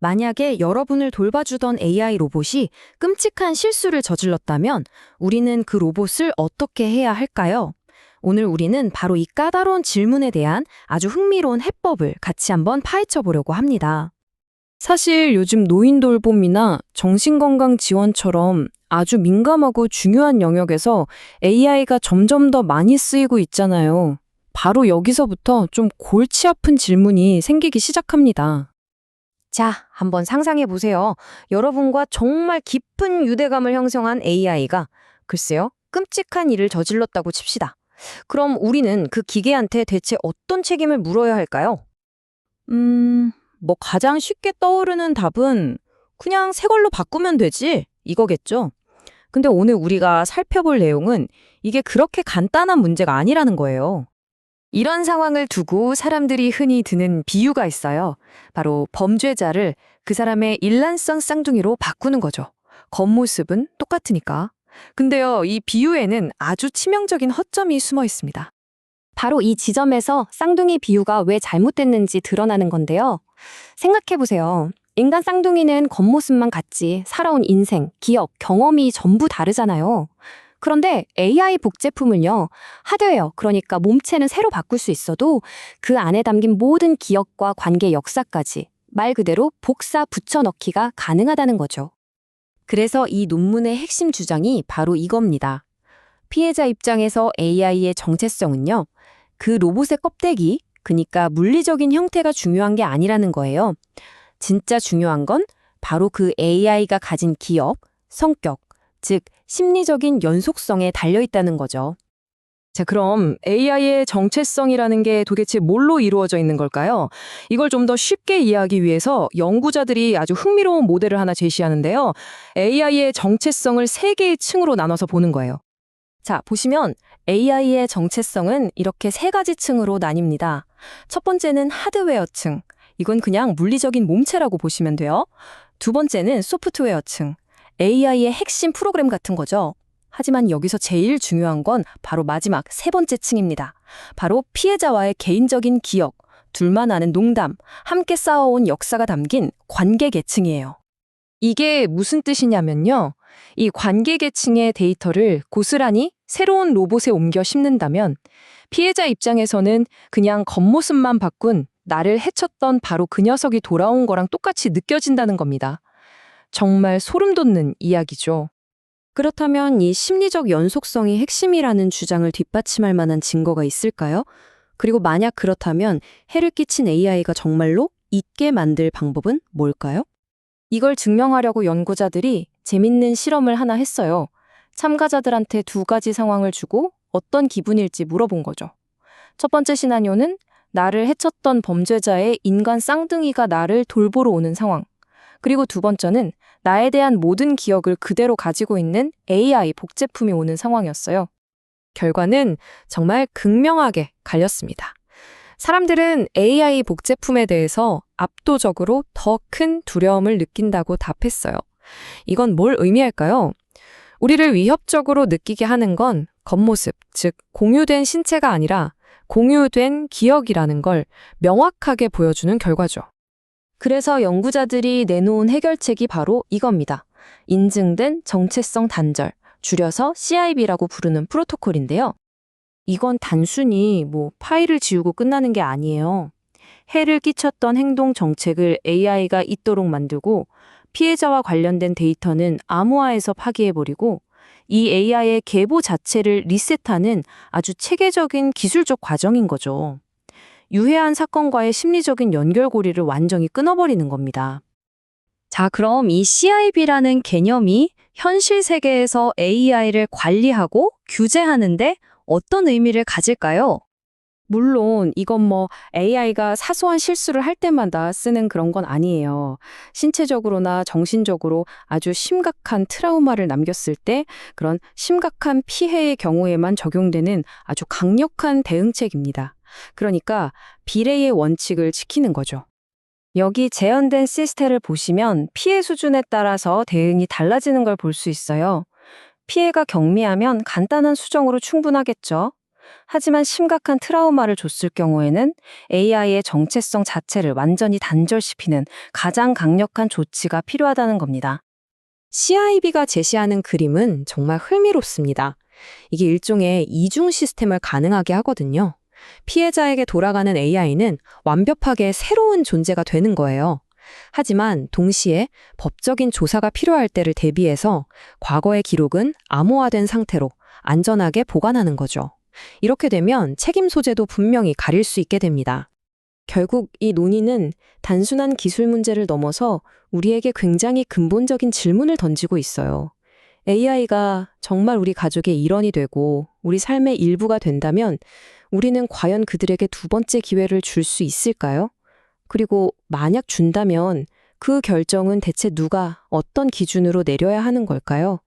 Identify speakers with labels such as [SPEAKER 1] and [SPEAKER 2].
[SPEAKER 1] 만약에 여러분을 돌봐주던 AI 로봇이 끔찍한 실수를 저질렀다면 우리는 그 로봇을 어떻게 해야 할까요? 오늘 우리는 바로 이 까다로운 질문에 대한 아주 흥미로운 해법을 같이 한번 파헤쳐 보려고 합니다.
[SPEAKER 2] 사실 요즘 노인 돌봄이나 정신건강 지원처럼 아주 민감하고 중요한 영역에서 AI가 점점 더 많이 쓰이고 있잖아요. 바로 여기서부터 좀 골치 아픈 질문이 생기기 시작합니다.
[SPEAKER 1] 자, 한번 상상해 보세요. 여러분과 정말 깊은 유대감을 형성한 AI가 글쎄요, 끔찍한 일을 저질렀다고 칩시다. 그럼 우리는 그 기계한테 대체 어떤 책임을 물어야 할까요?
[SPEAKER 2] 가장 쉽게 떠오르는 답은 그냥 새 걸로 바꾸면 되지, 이거겠죠? 근데 오늘 우리가 살펴볼 내용은 이게 그렇게 간단한 문제가 아니라는 거예요.
[SPEAKER 1] 이런 상황을 두고 사람들이 흔히 드는 비유가 있어요. 바로 범죄자를 그 사람의 일란성 쌍둥이로 바꾸는 거죠. 겉모습은 똑같으니까. 근데요, 이 비유에는 아주 치명적인 허점이 숨어 있습니다. 바로 이 지점에서 쌍둥이 비유가 왜 잘못됐는지 드러나는 건데요. 생각해보세요. 인간 쌍둥이는 겉모습만 같지 살아온 인생, 기억, 경험이 전부 다르잖아요. 그런데 AI 복제품을요, 하드웨어, 그러니까 몸체는 새로 바꿀 수 있어도 그 안에 담긴 모든 기억과 관계 역사까지 말 그대로 복사 붙여넣기가 가능하다는 거죠. 그래서 이 논문의 핵심 주장이 바로 이겁니다. 피해자 입장에서 AI의 정체성은요, 그 로봇의 껍데기, 그러니까 물리적인 형태가 중요한 게 아니라는 거예요. 진짜 중요한 건 바로 그 AI가 가진 기억, 성격, 즉 심리적인 연속성에 달려있다는 거죠.
[SPEAKER 2] 자, 그럼 AI의 정체성이라는 게 도대체 뭘로 이루어져 있는 걸까요? 이걸 좀 더 쉽게 이해하기 위해서 연구자들이 아주 흥미로운 모델을 하나 제시하는데요. AI의 정체성을 3개의 층으로 나눠서 보는 거예요.
[SPEAKER 1] 자, 보시면 AI의 정체성은 이렇게 3가지 층으로 나뉩니다. 첫 번째는 하드웨어 층. 이건 그냥 물리적인 몸체라고 보시면 돼요. 두 번째는 소프트웨어 층. AI의 핵심 프로그램 같은 거죠. 하지만 여기서 제일 중요한 건 바로 마지막 3번째 층입니다. 바로 피해자와의 개인적인 기억, 둘만 아는 농담, 함께 쌓아온 역사가 담긴 관계 계층이에요.
[SPEAKER 2] 이게 무슨 뜻이냐면요. 이 관계 계층의 데이터를 고스란히 새로운 로봇에 옮겨 심는다면 피해자 입장에서는 그냥 겉모습만 바꾼 나를 해쳤던 바로 그 녀석이 돌아온 거랑 똑같이 느껴진다는 겁니다. 정말 소름 돋는 이야기죠.
[SPEAKER 1] 그렇다면 이 심리적 연속성이 핵심이라는 주장을 뒷받침할 만한 증거가 있을까요? 그리고 만약 그렇다면 해를 끼친 AI가 정말로 잊게 만들 방법은 뭘까요? 이걸 증명하려고 연구자들이 재밌는 실험을 하나 했어요. 참가자들한테 2가지 상황을 주고 어떤 기분일지 물어본 거죠. 첫 번째 시나리오는 나를 해쳤던 범죄자의 인간 쌍둥이가 나를 돌보러 오는 상황. 그리고 두 번째는 나에 대한 모든 기억을 그대로 가지고 있는 AI 복제품이 오는 상황이었어요. 결과는 정말 극명하게 갈렸습니다. 사람들은 AI 복제품에 대해서 압도적으로 더 큰 두려움을 느낀다고 답했어요. 이건 뭘 의미할까요? 우리를 위협적으로 느끼게 하는 건 겉모습, 즉 공유된 신체가 아니라 공유된 기억이라는 걸 명확하게 보여주는 결과죠. 그래서 연구자들이 내놓은 해결책이 바로 이겁니다. 인증된 정체성 단절, 줄여서 CIB라고 부르는 프로토콜인데요. 이건 단순히 파일을 지우고 끝나는 게 아니에요. 해를 끼쳤던 행동 정책을 AI가 잊도록 만들고 피해자와 관련된 데이터는 암호화해서 파기해버리고 이 AI의 계보 자체를 리셋하는 아주 체계적인 기술적 과정인 거죠. 유해한 사건과의 심리적인 연결고리를 완전히 끊어버리는 겁니다. 자, 그럼 이 CIB라는 개념이 현실 세계에서 AI를 관리하고 규제하는데 어떤 의미를 가질까요? 물론 이건 AI가 사소한 실수를 할 때마다 쓰는 그런 건 아니에요. 신체적으로나 정신적으로 아주 심각한 트라우마를 남겼을 때 그런 심각한 피해의 경우에만 적용되는 아주 강력한 대응책입니다. 그러니까 비례의 원칙을 지키는 거죠. 여기 재현된 시스템을 보시면 피해 수준에 따라서 대응이 달라지는 걸 볼 수 있어요. 피해가 경미하면 간단한 수정으로 충분하겠죠.
[SPEAKER 2] 하지만 심각한 트라우마를 줬을 경우에는 AI의 정체성 자체를 완전히 단절시키는 가장 강력한 조치가 필요하다는 겁니다.
[SPEAKER 1] CIB가 제시하는 그림은 정말 흥미롭습니다. 이게 일종의 이중 시스템을 가능하게 하거든요. 피해자에게 돌아가는 AI는 완벽하게 새로운 존재가 되는 거예요. 하지만 동시에 법적인 조사가 필요할 때를 대비해서 과거의 기록은 암호화된 상태로 안전하게 보관하는 거죠. 이렇게 되면 책임 소재도 분명히 가릴 수 있게 됩니다. 결국 이 논의는 단순한 기술 문제를 넘어서 우리에게 굉장히 근본적인 질문을 던지고 있어요. AI가 정말 우리 가족의 일원이 되고 우리 삶의 일부가 된다면 우리는 과연 그들에게 두 번째 기회를 줄 수 있을까요? 그리고 만약 준다면 그 결정은 대체 누가 어떤 기준으로 내려야 하는 걸까요?